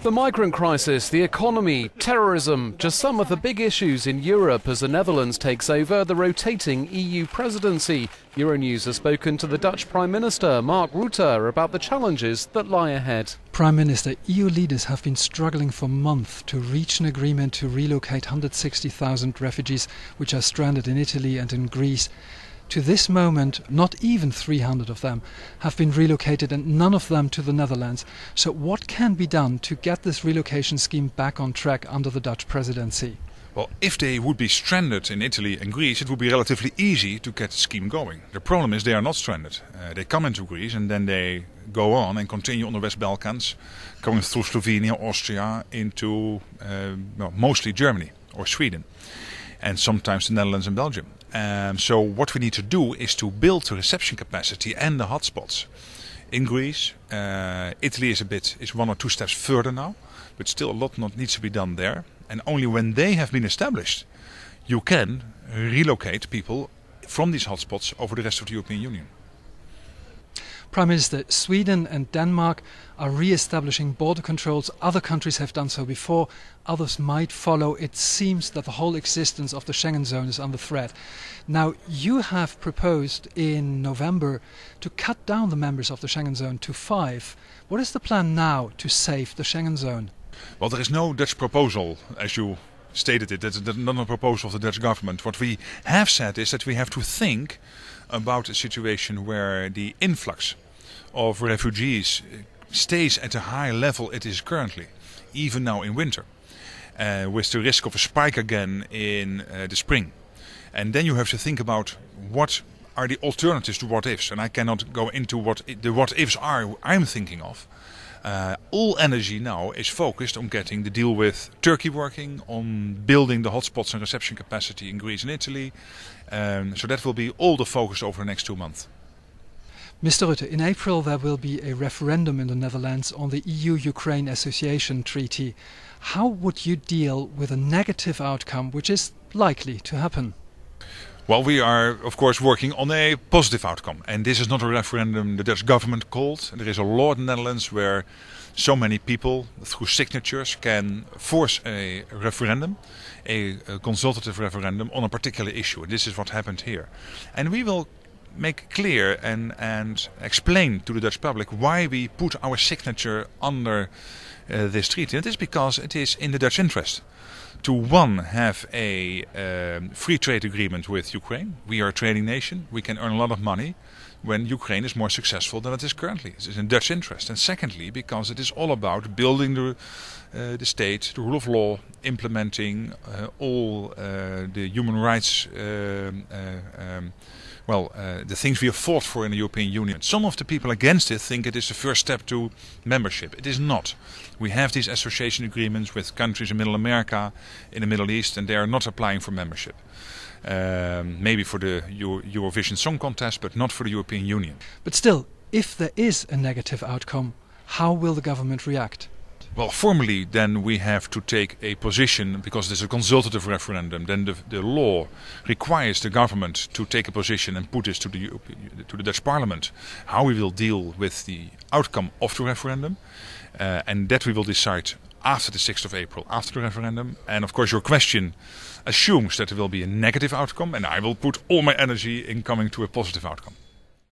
The migrant crisis, the economy, terrorism, just some of the big issues in Europe as the Netherlands takes over the rotating EU presidency. Euronews has spoken to the Dutch Prime Minister, Mark Rutte, about the challenges that lie ahead. Prime Minister, EU leaders have been struggling for months to reach an agreement to relocate 160,000 refugees which are stranded in Italy and in Greece. To this moment, not even 300 of them have been relocated, and none of them to the Netherlands. So what can be done to get this relocation scheme back on track under the Dutch presidency? Well, if they would be stranded in Italy and Greece, it would be relatively easy to get the scheme going. The problem is they are not stranded. They come into Greece and then they go on and continue on the West Balkans, going through Slovenia, Austria, into mostly Germany or Sweden, and sometimes the Netherlands and Belgium. So what we need to do is to build the reception capacity and the hotspots in Greece. Italy is one or two steps further now, but still a lot needs to be done there. And only when they have been established, you can relocate people from these hotspots over the rest of the European Union. Prime Minister, Sweden and Denmark are re-establishing border controls. Other countries have done so before. Others might follow. It seems that the whole existence of the Schengen zone is under threat. Now, you have proposed in November to cut down the members of the Schengen zone to 5. What is the plan now to save the Schengen zone? Well, there is no Dutch proposal, as you stated it. That's not a proposal of the Dutch government. What we have said is that we have to think about a situation where the influx of refugees stays at a high level it is currently, even now in winter, with the risk of a spike again in the spring. And then you have to think about what are the alternatives to what-ifs. And I cannot go into what the what-ifs are I'm thinking of. All energy now is focused on getting the deal with Turkey working, on building the hotspots and reception capacity in Greece and Italy. So that will be all the focus over the next 2 months. Mr. Rutte, in April there will be a referendum in the Netherlands on the EU-Ukraine Association Treaty. How would you deal with a negative outcome which is likely to happen? Well, we are, of course, working on a positive outcome. And this is not a referendum the Dutch government called. There is a law in the Netherlands where so many people, through signatures, can force a referendum, a consultative referendum on a particular issue. And this is what happened here. And we will make clear and explain to the Dutch public why we put our signature under this treaty. And it is because it is in the Dutch interest to have a free trade agreement with Ukraine. We are a trading nation. We can earn a lot of money when Ukraine is more successful than it is currently. It is in Dutch interest. And secondly, because it is all about building the state, the rule of law, implementing all the human rights, the things we have fought for in the European Union. Some of the people against it think it is the first step to membership. It is not. We have these association agreements with countries in Middle America, in the Middle East, and they are not applying for membership. Maybe for the Eurovision Song Contest, but not for the European Union. But still, if there is a negative outcome, how will the government react? Well, formally then we have to take a position, because it is a consultative referendum. Then the law requires the government to take a position and put this to the Dutch Parliament, how we will deal with the outcome of the referendum. And that we will decide after the 6th of April, after the referendum. And of course your question assumes that there will be a negative outcome, and I will put all my energy in coming to a positive outcome.